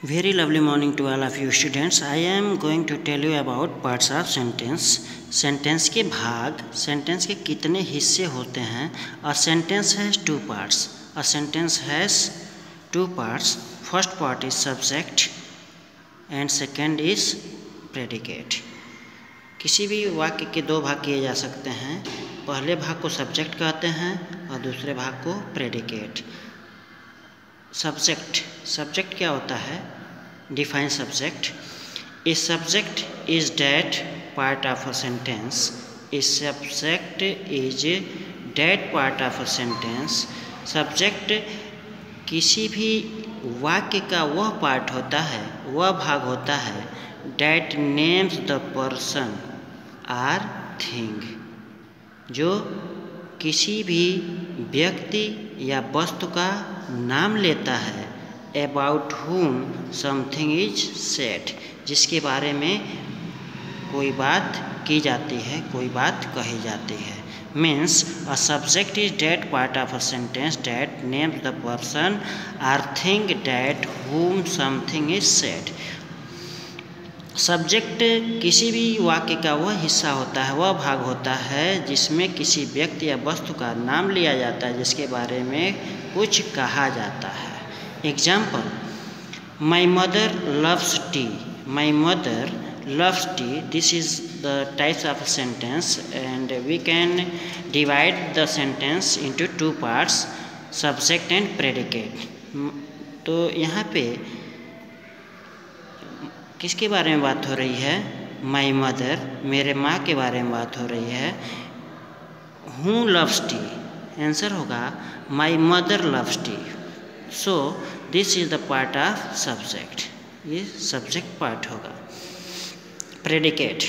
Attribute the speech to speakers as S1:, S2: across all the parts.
S1: Very lovely morning to all of you students. I am going to tell you about parts of sentence. Sentence के भाग, sentence के कितने हिस्से होते हैं. A sentence has two parts. A sentence has two parts. First part is subject and second is predicate. किसी भी वाक्य के दो भाग किए जा सकते हैं. पहले भाग को सब्जेक्ट कहते हैं और दूसरे भाग को प्रेडिकेट. सब्जेक्ट क्या होता है? Define subject. A subject is that part of a sentence. A subject is that part of a sentence. Subject किसी भी वाक्य का वह पार्ट होता है, वह भाग होता है that names the person or thing, जो किसी भी व्यक्ति या वस्तु का नाम लेता है. About whom something is said, जिसके बारे में कोई बात की जाती है, कोई बात कही जाती है. Means a subject is that part of a sentence that names the person or thing that whom something is said. Subject किसी भी वाक्य का वह हिस्सा होता है, वह भाग होता है जिसमें किसी व्यक्ति या वस्तु का नाम लिया जाता है, जिसके बारे में कुछ कहा जाता है. Example: my mother loves T. My mother loves tea. This is the types of sentence and we can divide the sentence into two parts, subject and predicate. तो यहाँ पे किसके बारे में बात हो रही है? माई मदर, मेरे माँ के बारे में बात हो रही है. Who loves tea? आंसर होगा my mother loves tea. So this is the part of subject. ये सब्जेक्ट पार्ट होगा. Predicate.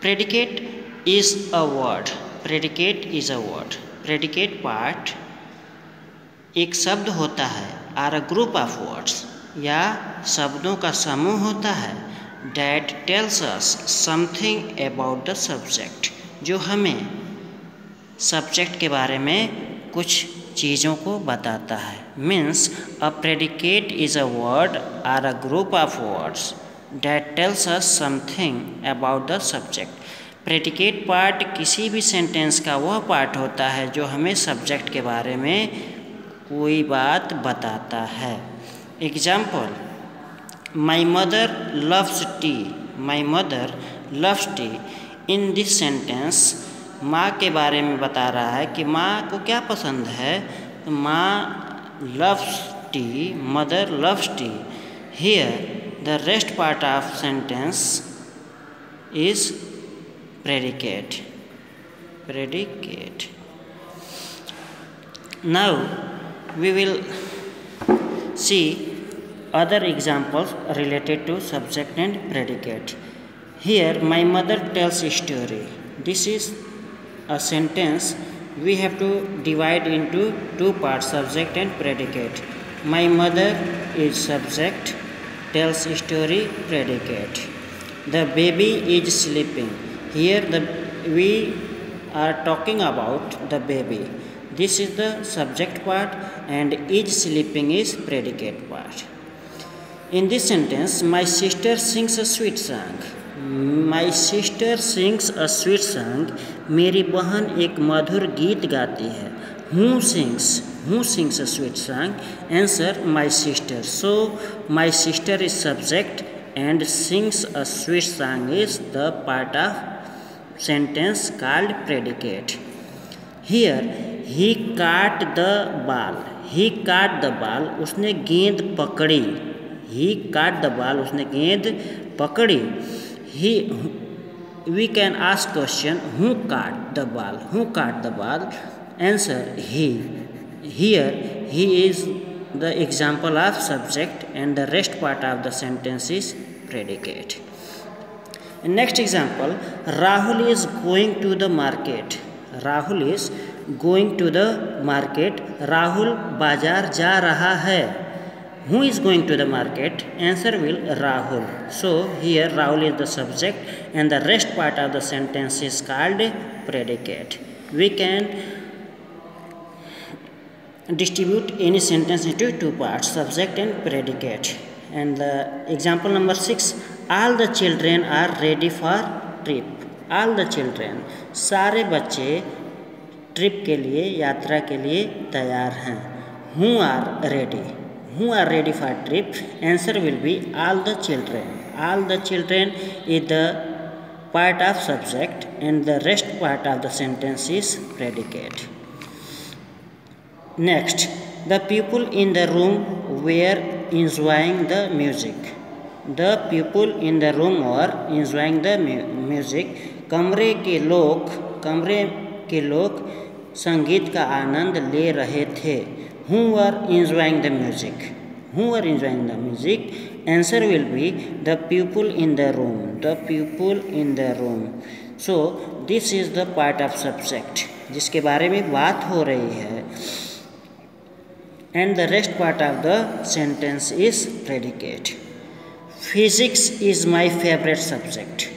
S1: Predicate is a word. Predicate is a word. Predicate part एक शब्द होता है, or a group of words, या शब्दों का समूह होता है that tells us something about the subject, जो हमें सब्जेक्ट के बारे में कुछ चीज़ों को बताता है. Means a predicate is a word or a group of words that tells us something about the subject. Predicate part किसी भी सेंटेंस का वह पार्ट होता है जो हमें सब्जेक्ट के बारे में कोई बात बताता है. Example: my mother loves T. My mother loves T. In this sentence माँ के बारे में बता रहा है कि माँ को क्या पसंद है. तो माँ loves T, mother loves T. Here the rest part of sentence is predicate. Now we will see other examples related to subject and predicate. Here my mother tells a story. This is a sentence we have to divide into two parts, subject and predicate. My mother is subject, tells story, predicate. The baby is sleeping. Here we are talking about the baby. This is the subject part and is sleeping is predicate part. In this sentence, my sister sings a sweet song. My sister sings a sweet song. मेरी बहन एक मधुर गीत गाती है. Who sings a sweet song? Answer: my sister. So my sister is subject and sings a sweet song is the part of sentence called predicate. Here he caught the ball. He caught the ball. उसने गेंद पकड़ी. He caught the ball. उसने गेंद पकड़ी. We can ask question: who caught the ball? Who caught the ball? Answer: he. Here he is the example of subject and the rest part of the sentence is predicate. Next example: Rahul is going to the market. Rahul is going to the market. Rahul बाजार जा रहा है. Who is going to the market? Answer will Rahul. So here Rahul is the subject and the rest part of the sentence is called predicate. We can distribute any sentence into two parts, subject and predicate. And the example number 6, all the children are ready for trip. All the children, सारे बच्चे trip के लिए, यात्रा के लिए तैयार हैं. Who are ready? Who are ready for trip? Answer will be all the children. All the children is the part of subject and the rest part of the sentence is predicate. Next, the people in the room were enjoying the music. The people in the room were enjoying the music. कमरे के लोग संगीत का आनंद ले रहे थे. Who were enjoying the music? Who were enjoying the music? Answer will be the people in the room. The people in the room. So this is the part of subject जिसके बारे में बात हो रही है. And the rest part of the sentence is predicate. Physics is my favorite subject.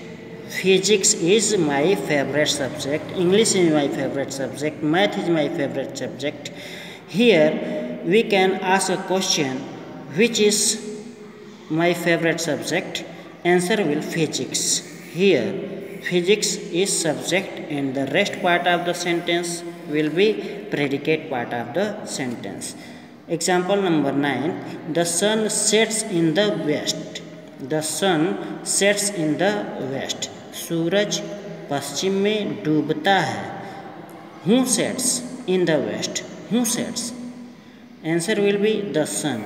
S1: Physics is my favorite subject. English is my favorite subject. Math is my favorite subject. Here we can ask a question, which is my favorite subject? Answer will physics. Here physics is subject and the rest part of the sentence will be predicate part of the sentence. Example number 9, the sun sets in the west. The sun sets in the west. सूरज पश्चिम में डूबता है. Who sets in the west? Who sets? Answer will be the sun.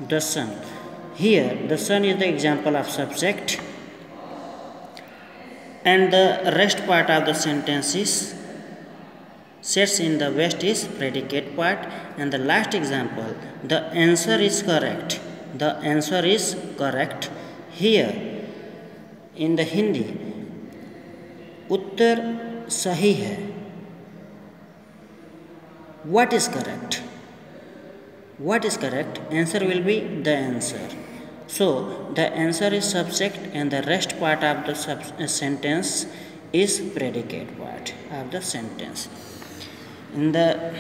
S1: The sun. Here the sun is the example of subject and the rest part of the sentence is sets in the west is predicate part. And the last example, the answer is correct. The answer is correct. Here in the Hindi, उत्तर सही है. What is correct? What is correct? Answer will be the answer. So the answer is subject and the rest part of the sentence is predicate part of the sentence. In the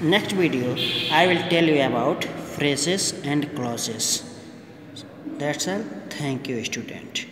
S1: next video, I will tell you about phrases and clauses. That's all. Thank you, student.